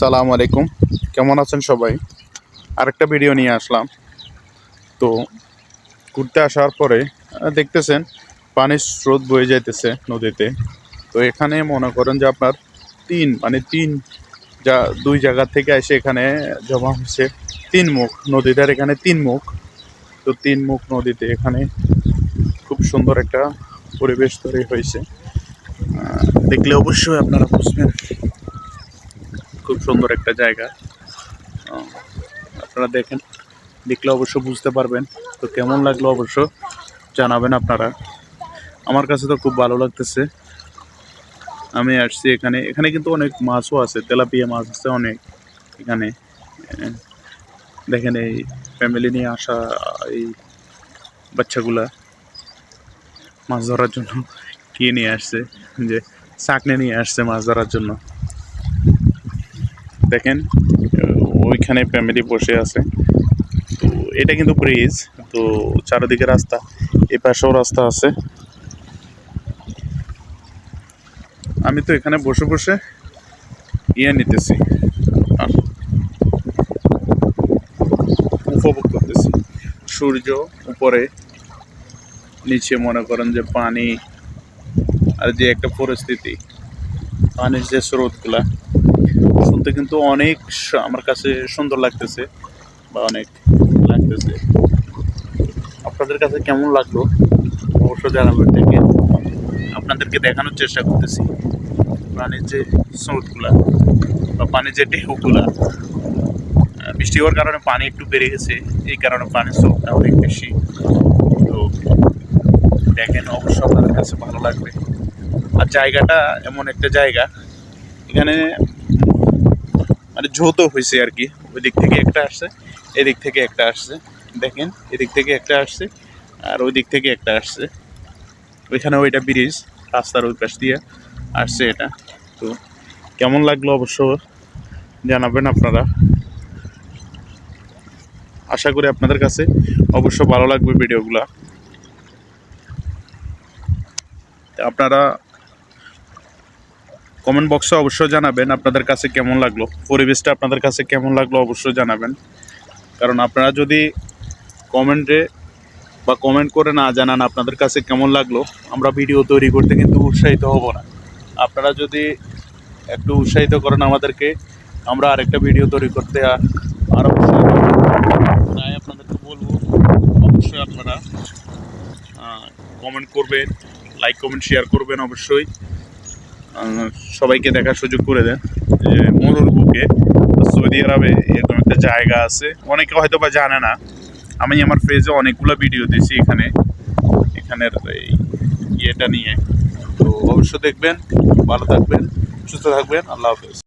আসসালামু আলাইকুম, কেমন আছেন সবাই? আরেকটা ভিডিও নিয়ে আসলাম। তো ঘুরতে আসার পরে দেখতেছেন পানির স্রোত বয়ে যাইতেছে নদীতে। তো এখানে মনে করেন যে আপনার তিন দুই জায়গা থেকে এসে এখানে জমা হচ্ছে তিন মুখ নদীটার, এখানে তিন মুখ। তো তিন মুখ নদীতে এখানে খুব সুন্দর একটা পরিবেশ তৈরি হয়েছে। দেখলে অবশ্যই আপনারা বুঝবেন, খুব সুন্দর একটা জায়গা। আপনারা দেখলে অবশ্য বুঝতে পারবেন। তো কেমন লাগলো অবশ্য জানাবেন আপনারা। আমার কাছে তো খুব ভালো লাগতেছে। আমি আসছি এখানে কিন্তু অনেক মাছও আছে, তেলাপিয়া মাছ আছে অনেক এখানে। দেখেন এই ফ্যামিলি নিয়ে আসা এই বাচ্চাগুলা মাছ ধরার জন্য কি নিয়ে আসছে, যে চাকনি নিয়ে আসছে মাছ ধরার জন্য। দেখেন ওইখানে ফ্যামিলি বসে আছে। তো এটা কিন্তু ব্রিজ, তো চারিদিকে রাস্তা, এ পাশেও রাস্তা আছে। আমি তো এখানে বসে বসে নিতেছি, উপভোগ করতেছি। সূর্য উপরে, নিচে মনে করেন যে পানি, আর যে একটা পরিস্থিতি, পানির যে স্রোতগুলা শুনতে কিন্তু অনেক আমার কাছে সুন্দর লাগতেছে, বা অনেক লাগতেছে। আপনাদের কাছে কেমন লাগলো অবশ্য জানাবেন। থেকে আপনাদেরকে দেখানোর চেষ্টা করতেছি পানির যে স্রোতগুলা বা পানির যে ঢেউগুলা। বৃষ্টি হওয়ার কারণে পানি একটু বেড়ে গেছে, এই কারণে পানির স্রোতটা অনেক বেশি। তো দেখেন অবশ্যই আপনাদের কাছে ভালো লাগবে। আর জায়গাটা এমন একটা জায়গা, এখানে মানে যৌথ হয়েছে আর কি। ওই দিক থেকে একটা আসছে, এদিক থেকে একটা আসছে। দেখেন এদিক থেকে একটা আসছে আর ওই দিক থেকে একটা আসছে। ওইখানে ওইটা ব্রিজ, রাস্তার ওই পাশ দিয়ে আসছে এটা। তো কেমন লাগলো অবশ্য জানাবেন আপনারা। আশা করি আপনাদের কাছে অবশ্য ভালো লাগবে ভিডিওগুলা। আপনারা কমেন্ট বক্সে অবশ্যই জানাবেন আপনাদের কাছে কেমন লাগলো, পরিবেশটা আপনাদের কাছে কেমন লাগলো অবশ্যই জানাবেন। কারণ আপনারা যদি কমেন্ট করে না জানান আপনাদের কাছে কেমন লাগলো, আমরা ভিডিও তৈরি করতে কিন্তু উৎসাহিত হব না। আপনারা যদি একটু উৎসাহিত করেন আমাদেরকে, আমরা আরেকটা ভিডিও তৈরি করতে আরও উৎসাহিত হব। তাই আপনাদেরকে বলবো অবশ্যই আপনারা কমেন্ট করবেন, লাইক কমেন্ট শেয়ার করবেন অবশ্যই। সবাইকে দেখার সুযোগ করে দেন যে মরুর বুকে সৌদি আরবে এরকম একটা জায়গা আছে, অনেকে হয়তো বা জানে না। আমি আমার পেজে অনেকগুলো ভিডিও দিয়েছি এখানের এই ইয়েটা নিয়ে। তো অবশ্যই দেখবেন। ভালো থাকবেন, সুস্থ থাকবেন। আল্লাহ হাফেজ।